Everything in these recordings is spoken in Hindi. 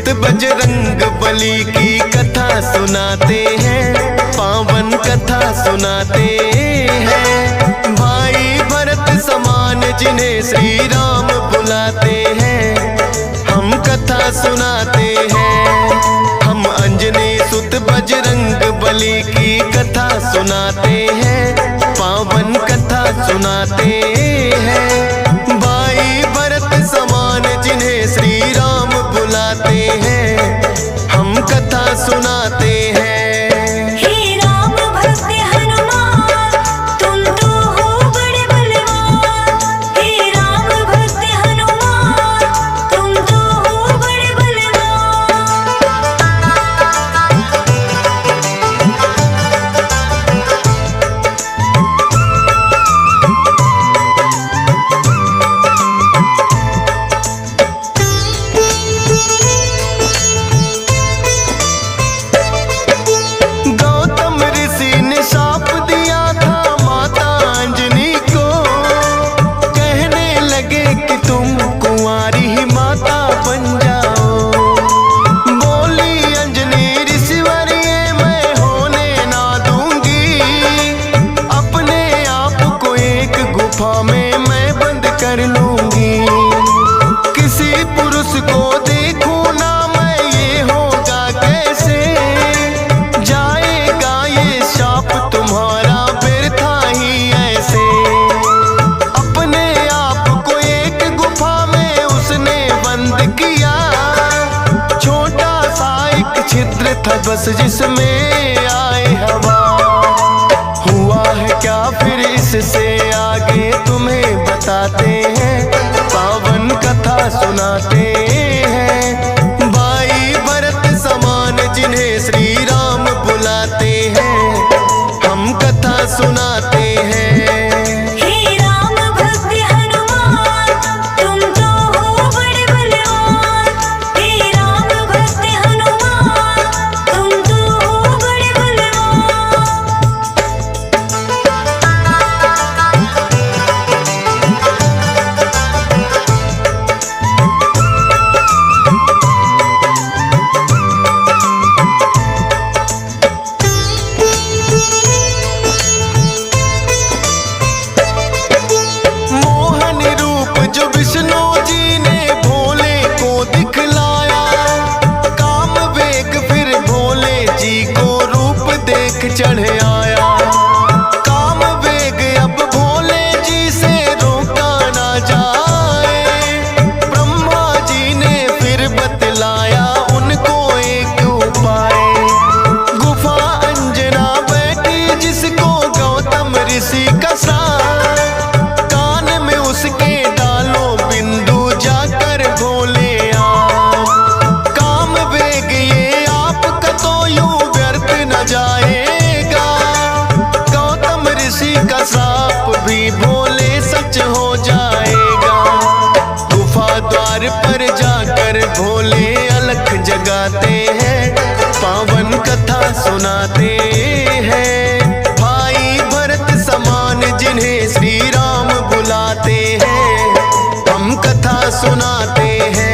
सुत बजरंग बली की कथा सुनाते हैं, पावन कथा सुनाते हैं। भाई भरत समान जिन्हें श्री राम बुलाते हैं, हम कथा सुनाते हैं। हम अंजनी सुत बजरंग बली की कथा सुनाते हैं, पावन कथा सुनाते हैं। भाई भरत समान जिन्हें श्री राम बुलाते हैं, हम कथा सुनाते हैं। था बस जिसमें आए हवा, हुआ है क्या फिर इससे आगे तुम्हें बताते हैं, पावन कथा सुनाते हैं। भाई भरत समान जिन्हें श्री राम बुलाते हैं, हम कथा सुनाते हैं। चढ़ आया काम वेग, अब भोले जी से रोका ना जाए। ब्रह्मा जी ने फिर बतलाया उनको एक उपाय, गुफा अंजना बैठी जिसको गौतम ऋषि का साथ, कान में उसके डालो बिंदु जाकर भोले आप। काम वेग ये आपका तो यूं व्यर्थ न जाए, का साप भी भोले सच हो जाएगा। गुफा द्वार पर जाकर भोले अलख जगाते हैं, पावन कथा सुनाते हैं। भाई भरत समान जिन्हें श्री राम बुलाते हैं, हम कथा सुनाते हैं।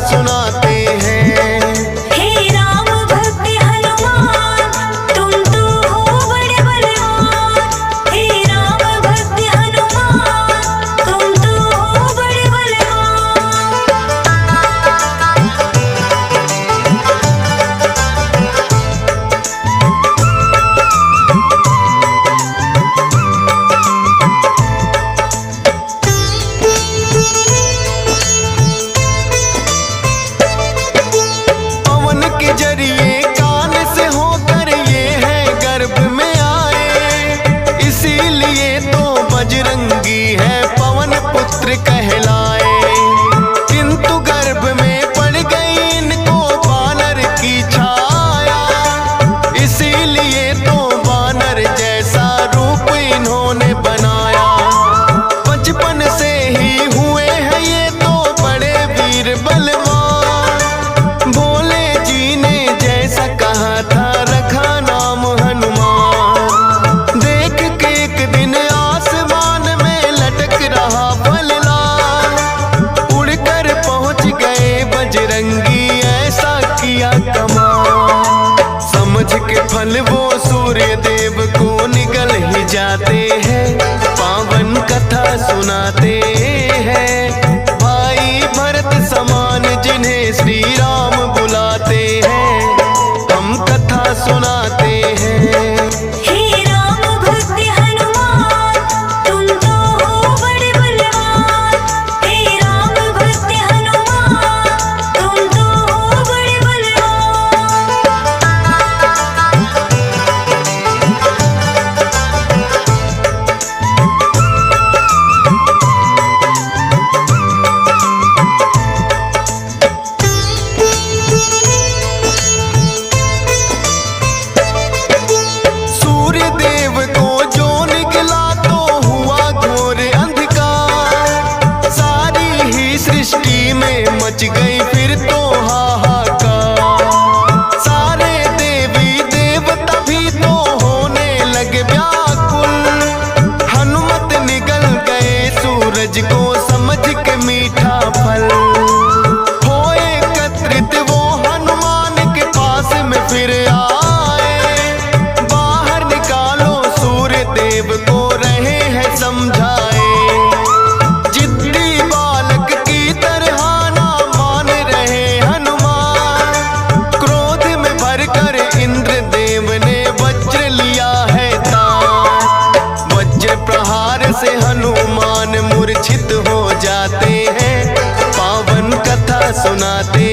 सुनाते हैं। हे राम भक्त हनुमान तुम तो हो बड़े बलवान। हे राम भक्त हनुमान तुम तो हो बड़े बलवान। पवन के जरिए कान से होकर ये है गर्भ में आए, इसीलिए तो बजरंगी है पवन पुत्र कहलाए। किंतु गर्भ में पड़ गई इनको वानर की छाया, इसीलिए तो वानर जैसा रूप इन्होंने बनाया। बचपन से ही हुए हैं ये तो बड़े वीर बलवान, भोले जी ने जैसा कहा था रखा नाम हनुमान। देख के एक दिन आसमान में लटक रहा फललाल, उड़कर पहुंच गए बजरंगी ऐसा किया कमाल। समझ के फल वो सूर्य देव को निकल ही जाते हैं, पावन कथा सुनाते हैं। भाई भरत समान जिन्हें श्री राम बुलाते हैं, हम कथा सुनाते हैं। हे राम भक्त हनुमान तुम तो हो बड़े बलवान। हे राम भक्त हनुमान तुम तो हो बड़े बलवान। सूर्य देव को जो निकला तो हुआ घोर अंधकार, सारी ही सृष्टि में मच गई फिर तो हाहाकार। सारे देवी देवता भी तो होने लगे व्याकुल, हनुमत निकल गए सूरज को समझ के मीठा फल। हो एकत्रित वो हनुमान के पास में फिर आए, बाहर निकालो सूर्य देव को रहे हैं समझाए। जिद्दी बालक की तरह ना मान रहे हनुमान, क्रोध में भरकर इंद्र देव ने वज्र लिया है तान। वज्र प्रहार से हनुमान मूर्छित हो जाते हैं, पावन कथा सुनाते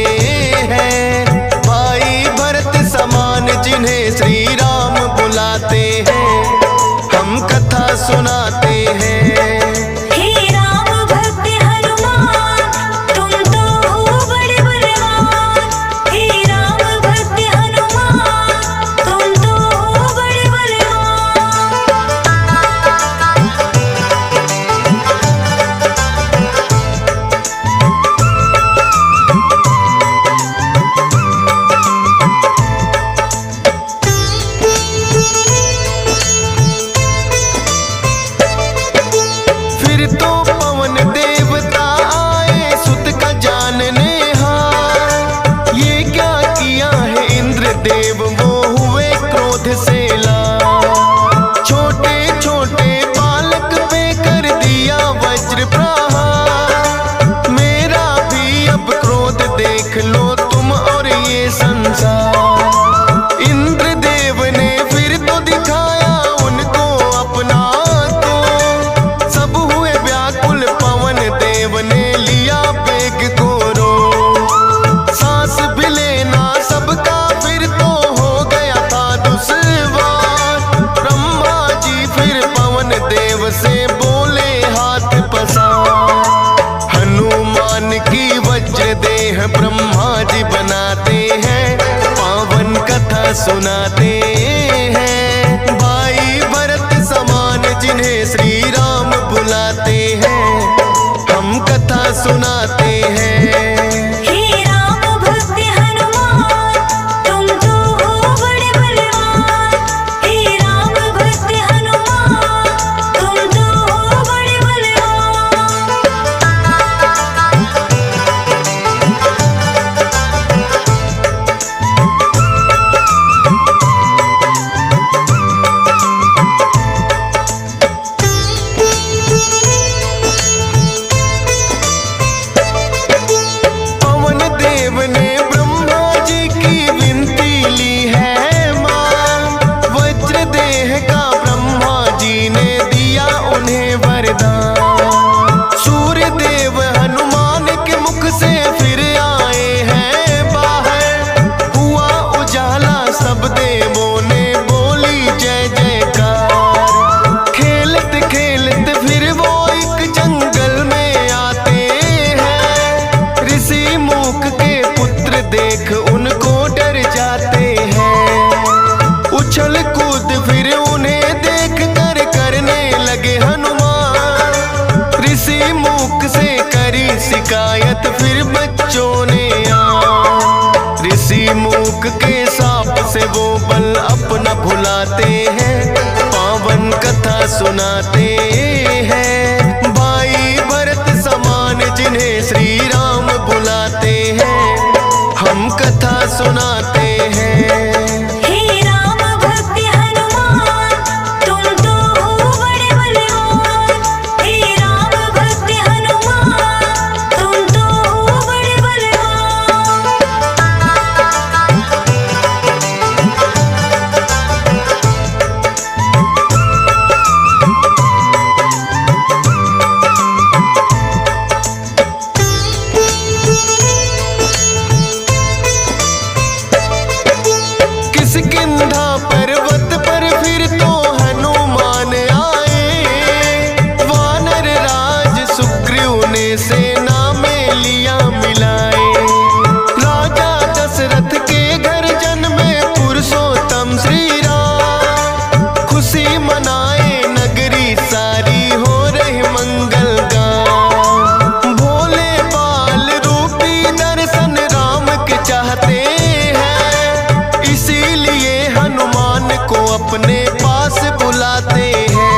हैं। भाई भरत समान जिन्हें श्री राम बुलाते हैं, हम कथा सुनाते हैं। हे राम भक्त हनुमान तुम तो हो बड़े बलवान। हे राम भक्त हनुमान तुम तो हो बड़े बलवान। फिर तो पवन देवता आए सुत का जानने हार, ये क्या किया है इंद्र देव वो हुए क्रोध से लाल। छोटे छोटे बालक पे कर दिया वज्र प्रहार, मेरा भी अब क्रोध देख लो तुम और ये संसार। इंद्र देव ने फिर तो दिखाया उनको अपना को, सब हुए व्याकुल पवन देव ने लिया बेग को रो। सांस भी लेना सबका फिर तो हो गया था दुश्वार, ब्रह्मा जी फिर पवन देव से बोले हाथ पसार। हनुमान की वज्र देह ब्रह्मा जी बनाते हैं, पावन कथा सुनाते हैं। भाई भरत समान जिन्हें श्री राम बुलाते हैं, हम कथा सुनाते हैं। हे राम भक्त हनुमान तुम तो हो बड़े बलवान। हे राम भक्त हनुमान तुम तो हो बड़े बलवान। मुख के सांप से वो बल अपना भुलाते हैं, पावन कथा सुनाते हैं। भाई भरत समान जिन्हें श्री राम बुलाते हैं, हम कथा सुनाते हैं। हे राम भक्त हनुमान, तुम तो हो बड़े बलवान। हे राम भक्त हनुमान, तुम तो हो बड़े बलवान। किष्किंधा पर्वत पर फिर तो हनुमान आए, वानर राज सुग्रीव ने सेना में लिया मिलाए। राजा दशरथ के घर जन्मे पुरुषोत्तम श्री राम, खुशी मनाए नगरी सारी हो रही मंगल गान। भोले बाल रूपी दर्शन राम के चाहते हैं, इसीलिए हनुमान को अपने पास बुलाते हैं।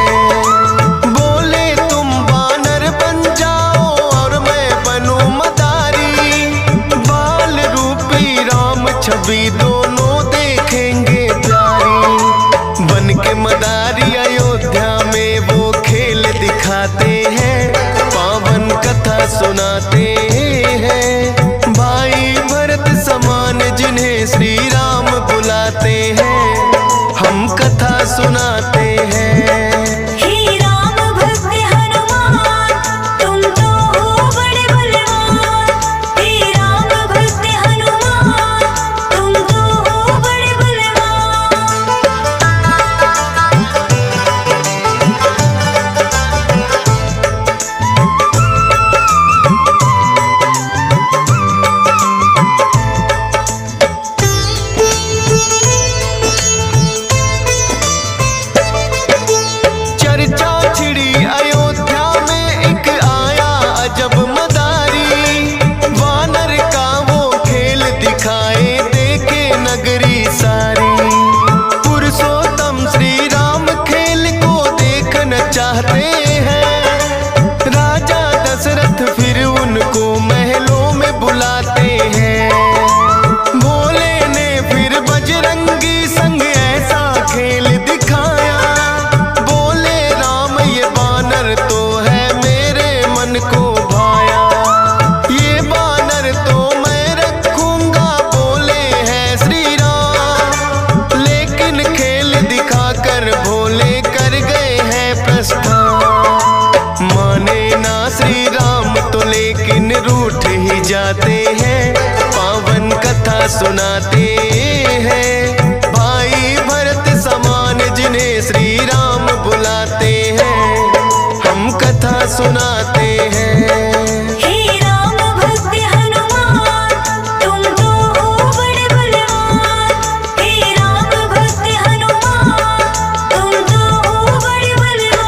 बोले तुम वानर बन जाओ और मैं बनूं मदारी, बाल रूपी राम छवि दोनों देखेंगे प्यारी। बन के मदारी अयोध्या में वो खेल दिखाते हैं, पावन कथा सुनाते हैं। भाई भरत समान जिन्हें श्री राम बुलाते हैं, हम कथा सुनाते हैं। हे राम भक्त हनुमान, तुम तो हो बड़े बलवान। हे राम भक्त हनुमान, तुम तो हो बड़े बलवान। चर्चा छिड़ी अयोध्या में एक आया अजब मदारी, वानर का वो खेल दिखाए देखे नगरी सारी। पुरुषोत्तम श्री राम खेल को देखना चाहते हैं, राजा दशरथ फिर उनको महलों में बुलाते हैं। भोले ने फिर बजरंगी संग ऐसा खेल दिखाया, बोले राम ये बानर तो है मेरे मन को भाया। ये बानर तो मैं रखूंगा, बोले हैं श्री राम, लेकिन खेल दिखाकर भोले कर गए हैं प्रस्थान। माने ना श्री राम तो लेकिन रूठ ही जाते हैं, पावन कथा सुनाते हैं। भाई भरत समान जिन्हें श्री राम बुलाते हैं, हम कथा सुनाते हैं। हे राम भक्त हनुमान, तुम तो हो बड़े बलवान। हे राम भक्त हनुमान, तुम तो हो बड़े बलवान।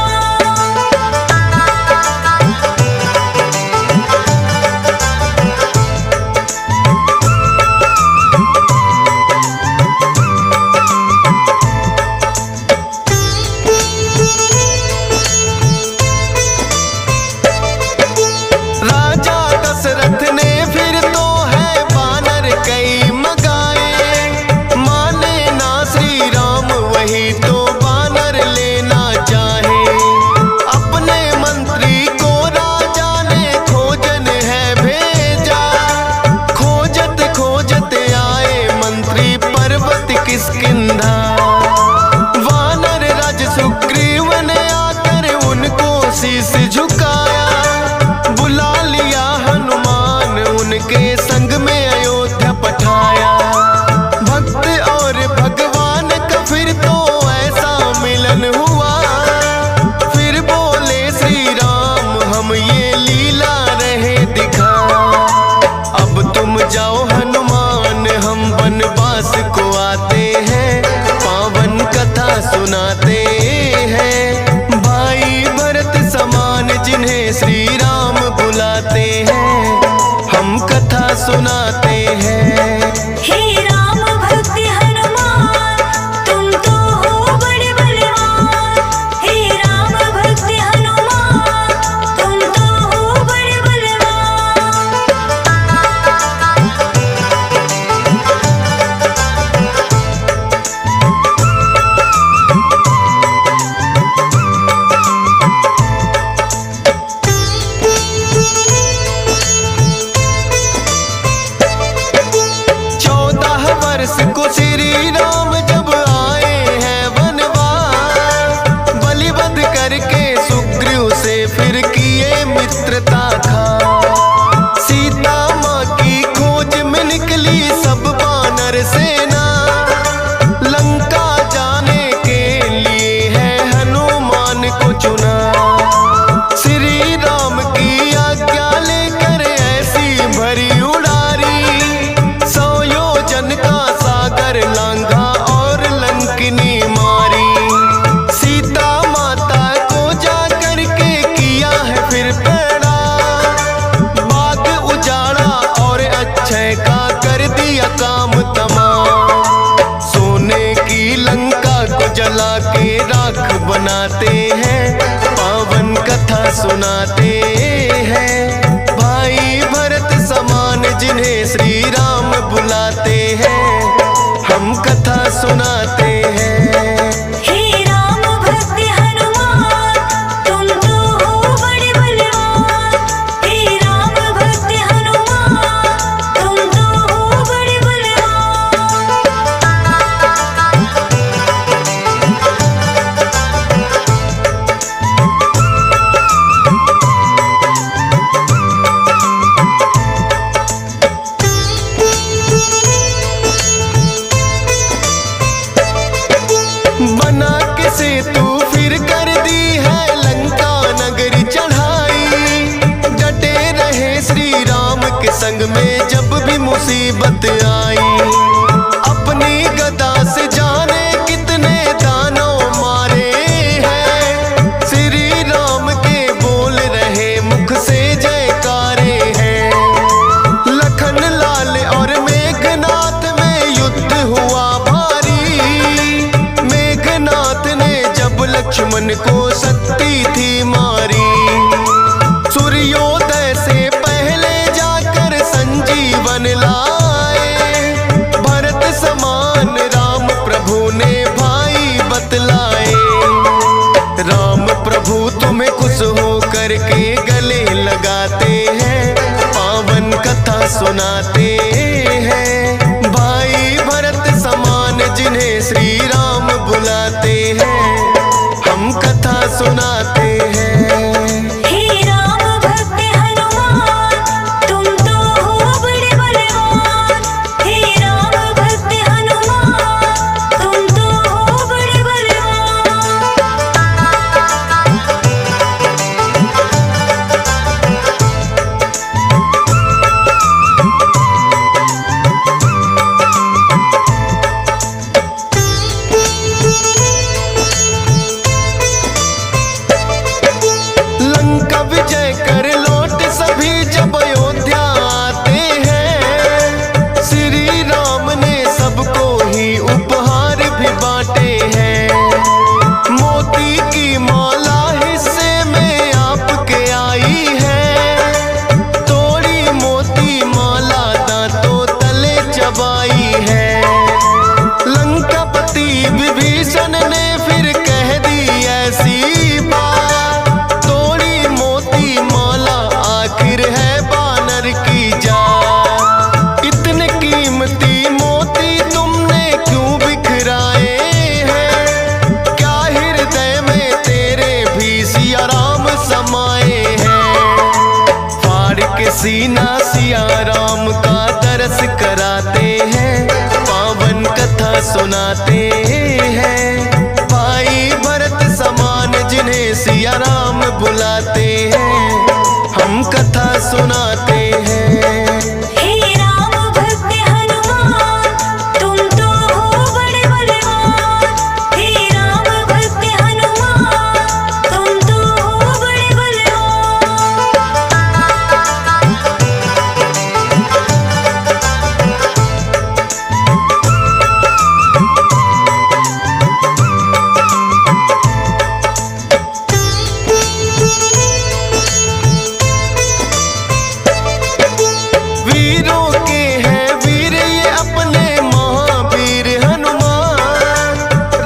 राजा दशरथ ने फिर तो है बानर कई मगाए, माने ना श्री राम वही तो बानर लेना चाहे। अपने मंत्री को राजा ने खोजन है भेजा, खोजत खोजत आए मंत्री पर्वत किष्किंधा। वानर राज सुग्रीव ने आकर उनको शीश झुकाया, बुला लिया हनुमान उनके संग में अयोध्या पठाया। भक्त और भगवान का फिर तो ऐसा मिलन हुआ, फिर बोले श्री राम हम ये लीला रहे दिखा। अब तुम जाओ हनुमान, हम वनवास को आते हैं, पावन कथा सुनाते हैं। भाई भरत समान जिन्हें श्री राम बुलाते हैं, हम कथा सुनाते हैं। हे राम भक्त काम तमाम। सोने की लंका को जला के राख बनाते हैं, पावन कथा सुनाते हैं। भाई भरत समान जिन्हें श्री राम बुलाते हैं, हम कथा सुनाते हैं। हे राम भक्त हनुमान, तुम तो हो बड़े बलवान। हे राम भक्त हनुमान, तुम तो हो बड़े बलवान। बना के सेतु फिर कर दी है लंका नगरी चढ़ाई। डटे रहे श्री राम के संग में जब भी मुसीबत आई। अपनी गदा से जाने कितने दानों मारे हैं, श्री राम के बोल रहे मुख से जयकारे हैं। लखन लाल और मेघनाथ में युद्ध हुआ भारी। मेघनाथ ने जब लक्ष्मण को शक्ति थी मारी, सूर्योदय से पहले जाकर संजीवन लाए। भरत समान राम प्रभु ने भाई बतलाए। राम प्रभु तुम्हें खुश हो करके गले लगाते हैं, पावन कथा सुनाते हैं। भाई भरत समान जिन्हें श्री राम बुलाते हैं, हम कथा सुनाते हैं। हे राम भक्त हनुमान, तुम तो हो बड़े बलवान। हे राम भक्त हनुमान, तुम तो हो बड़े बलवान। लंका विजय कर लौट सभी जब अयोध्या आते हैं, श्री राम ने सबको ही उपहार भी बांटे हैं। मोती की माला हिस्से में आपके आई है, तोड़ी मोती माला दांतों तले चबाई है। लंकापति विभीषण ने फिर कह दी ऐसी बात, तोड़ी मोती माला आखिर है बानर की जात। इतने कीमती मोती तुमने क्यों बिखराए हैं, क्या हृदय में तेरे भी सिया राम समाए हैं। फाड़ के सीना सिया राम का दरस कराते हैं, पावन कथा सुनाते हैं। भाई भरत समान जिन्हें सिया राम बुलाते हैं, हम कथा सुनाते हैं। हे राम भक्त हनुमान, तुम तो हो बड़े बलवान। हे राम भक्त हनुमान, तुम तो हो बड़े बलवान। वीरों के हैं वीर ये अपने महावीर हनुमान।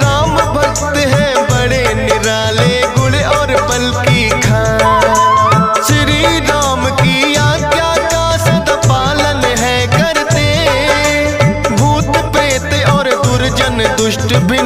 राम भक्त हैं बड़े निराले गुण और बल की खान। श्री राम की आज्ञा का सदा पालन है करते, भूत प्रेत और दुर्जन दुष्ट भी